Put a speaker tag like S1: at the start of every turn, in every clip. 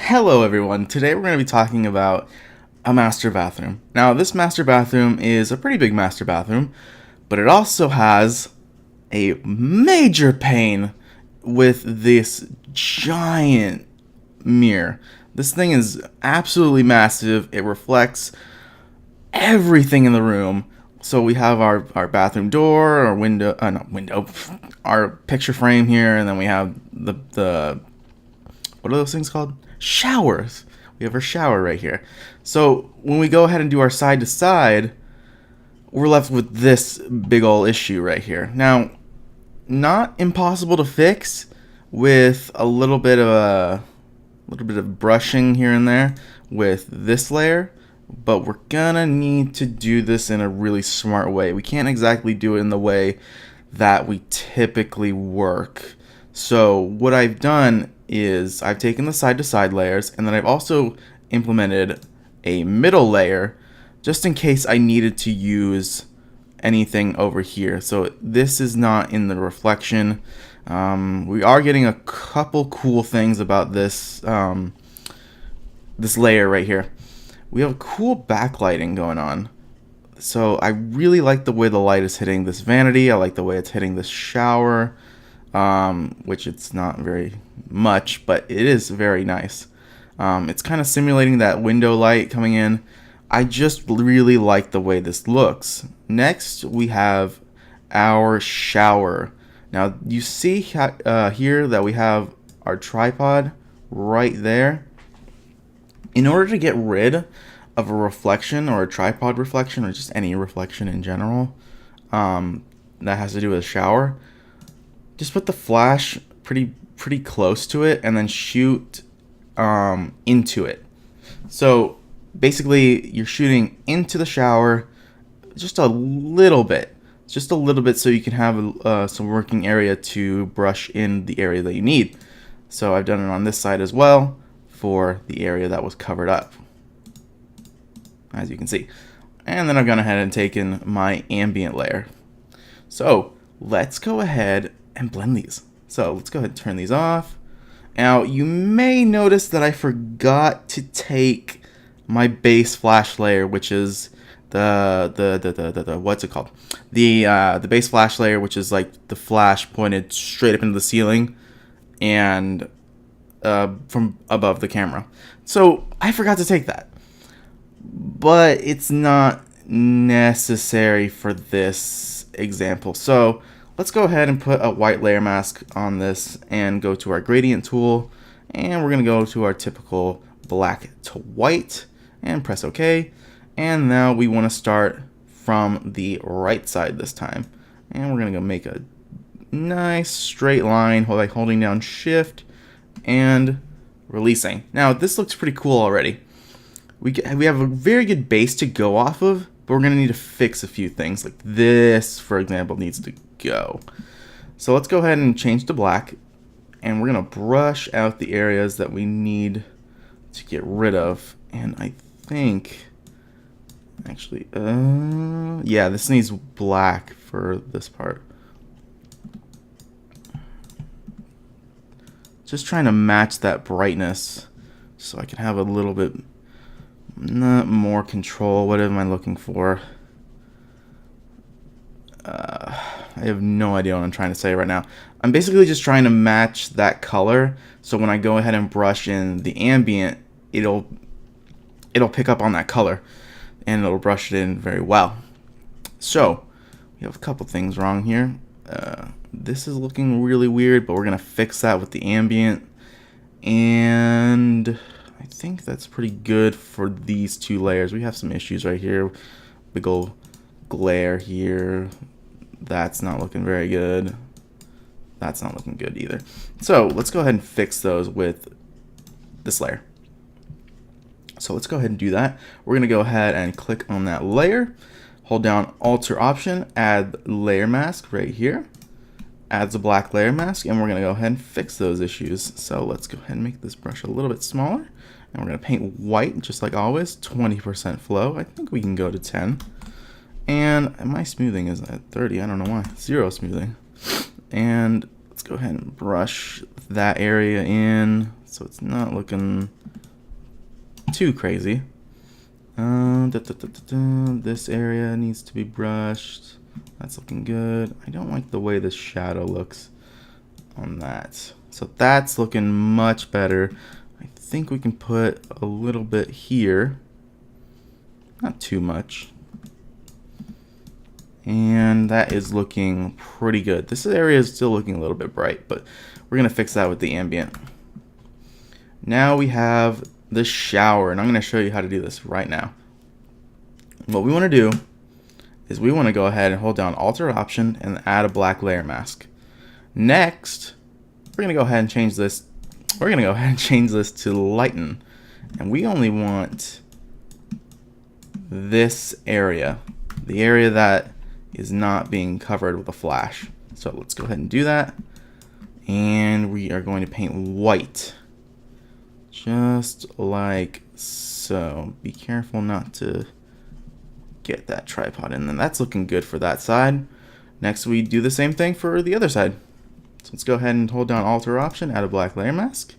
S1: Hello everyone, today we're going to be talking about a master bathroom. Now this master bathroom is a pretty big master bathroom, but it also has a major pain with this giant mirror. This thing is absolutely massive. It reflects everything in the room. So we have our bathroom door, our window, not window, our picture frame here, and then we have the what are those things called? Showers. We have our shower right here. So when we go ahead and do our side to side, we're left with this big ol' issue right here. Now, not impossible to fix with a little bit of brushing here and there with this layer, but we're gonna need to do this in a really smart way. We can't exactly do it in the way that we typically work. So what I've done is I've taken the side to side layers, and then I've also implemented a middle layer just in case I needed to use anything over here. So this is not in the reflection. We are getting a couple cool things about this this layer right here. We have cool backlighting going on. So I really like the way the light is hitting this vanity. I like the way it's hitting this shower, which it's not very much, but it is very nice. It's kind of simulating that window light coming in. I just really like the way this looks. Next, we have our shower. Now, you see here that we have our tripod right there. In order to get rid of a reflection or a tripod reflection or just any reflection in general that has to do with a shower, just put the flash pretty close to it and then shoot into it. So basically you're shooting into the shower just a little bit so you can have some working area to brush in the area that you need. So I've done it on this side as well for the area that was covered up, as you can see. And then I've gone ahead and taken my ambient layer. So let's go ahead and blend these. So let's go ahead and turn these off. Now you may notice that I forgot to take my base flash layer, which is the what's it called? The base flash layer, which is like the flash pointed straight up into the ceiling and from above the camera. So I forgot to take that, but it's not necessary for this example. So let's go ahead and put a white layer mask on this and go to our gradient tool, and we're going to go to our typical black to white and press OK. And now we want to start from the right side this time, and we're going to go make a nice straight line by holding down shift and releasing. Now this looks pretty cool already. We have a very good base to go off of, but we're going to need to fix a few things. Like this, for example, needs to go. So let's go ahead and change to black, and we're going to brush out the areas that we need to get rid of. And I think, actually, yeah, this needs black for this part. Just trying to match that brightness so I can have a little bit more control. What am I looking for? I have no idea what I'm trying to say right now. I'm basically just trying to match that color, so when I go ahead and brush in the ambient, it'll pick up on that color and it'll brush it in very well. So we have a couple things wrong here. This is looking really weird, but we're gonna fix that with the ambient, and I think that's pretty good for these two layers. We have some issues right here. Big old glare here. That's not looking very good. That's not looking good either. So let's go ahead and fix those with this layer. So let's go ahead and do that. We're gonna go ahead and click on that layer, hold down Alt or Option, add layer mask right here. Adds a black layer mask, and we're going to go ahead and fix those issues. So let's go ahead and make this brush a little bit smaller, and we're going to paint white just like always, 20% flow. I think we can go to 10. And my smoothing is at 30. I don't know why. 0 smoothing. And let's go ahead and brush that area in so it's not looking too crazy. This area needs to be brushed. That's looking good. I don't like the way the shadow looks on that. So that's looking much better. I think we can put a little bit here. Not too much. And that is looking pretty good. This area is still looking a little bit bright, but we're going to fix that with the ambient. Now we have the shower, and I'm going to show you how to do this right now. What we want to do is we want to go ahead and hold down Alt or Option and add a black layer mask. Next, we're going to go ahead and change this. We're going to go ahead and change this to lighten, and we only want this area, the area that is not being covered with a flash. So let's go ahead and do that, and we are going to paint white, just like so. Be careful not to get that tripod in, and that's looking good for that side. Next, we do the same thing for the other side. So let's go ahead and hold down Alt or Option, add a black layer mask,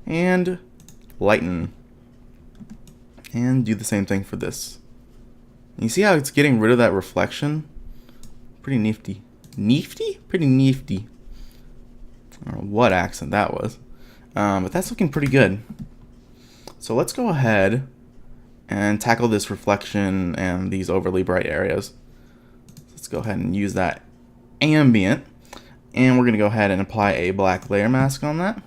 S1: and lighten, and do the same thing for this. You see how it's getting rid of that reflection? Pretty nifty. Nifty? Pretty nifty. I don't know what accent that was, but that's looking pretty good. So let's go ahead and tackle this reflection and these overly bright areas. Let's go ahead and use that ambient, and we're going to go ahead and apply a black layer mask on that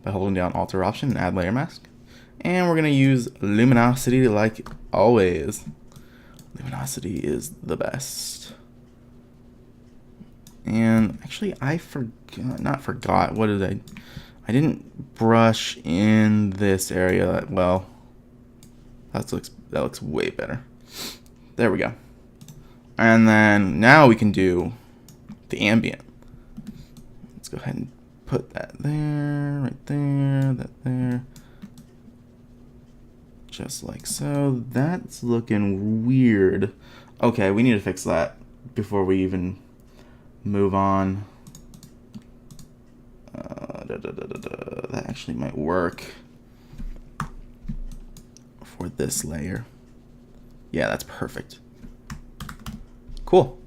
S1: by holding down Alt or Option and add layer mask. And we're going to use luminosity like always. Luminosity is the best. And actually, I forgot. What did I didn't brush in this area that well. That looks way better. There we go. And then now we can do the ambient. Let's go ahead and put that there, right there, that there. Just like so. That's looking weird. Okay, we need to fix that before we even move on. That actually might work for this layer. Yeah, that's perfect. Cool.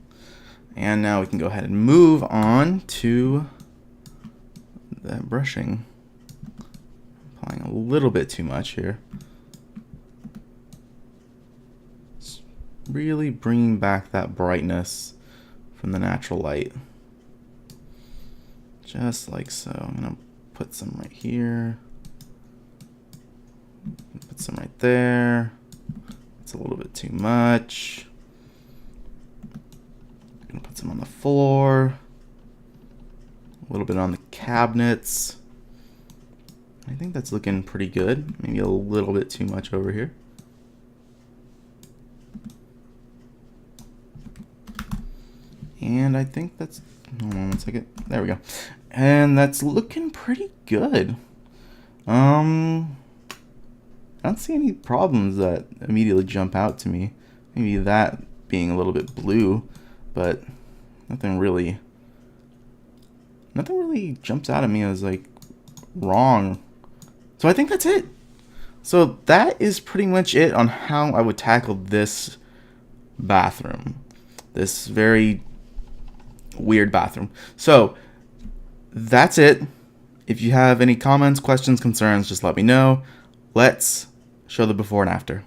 S1: And now we can go ahead and move on to that brushing. Applying a little bit too much here. Just really bringing back that brightness from the natural light. Just like so. I'm going to put some right here. Put some right there. It's a little bit too much. I'm going to put some on the floor. A little bit on the cabinets. I think that's looking pretty good. Maybe a little bit too much over here. And I think that's, hold on one second. There we go. And that's looking pretty good. I don't see any problems that immediately jump out to me. Maybe that being a little bit blue, but nothing really jumps out at me as like wrong. So I think that's it. So that is pretty much it on how I would tackle this bathroom. This very weird bathroom. So that's it. If you have any comments, questions, concerns, just let me know. Let's show the before and after.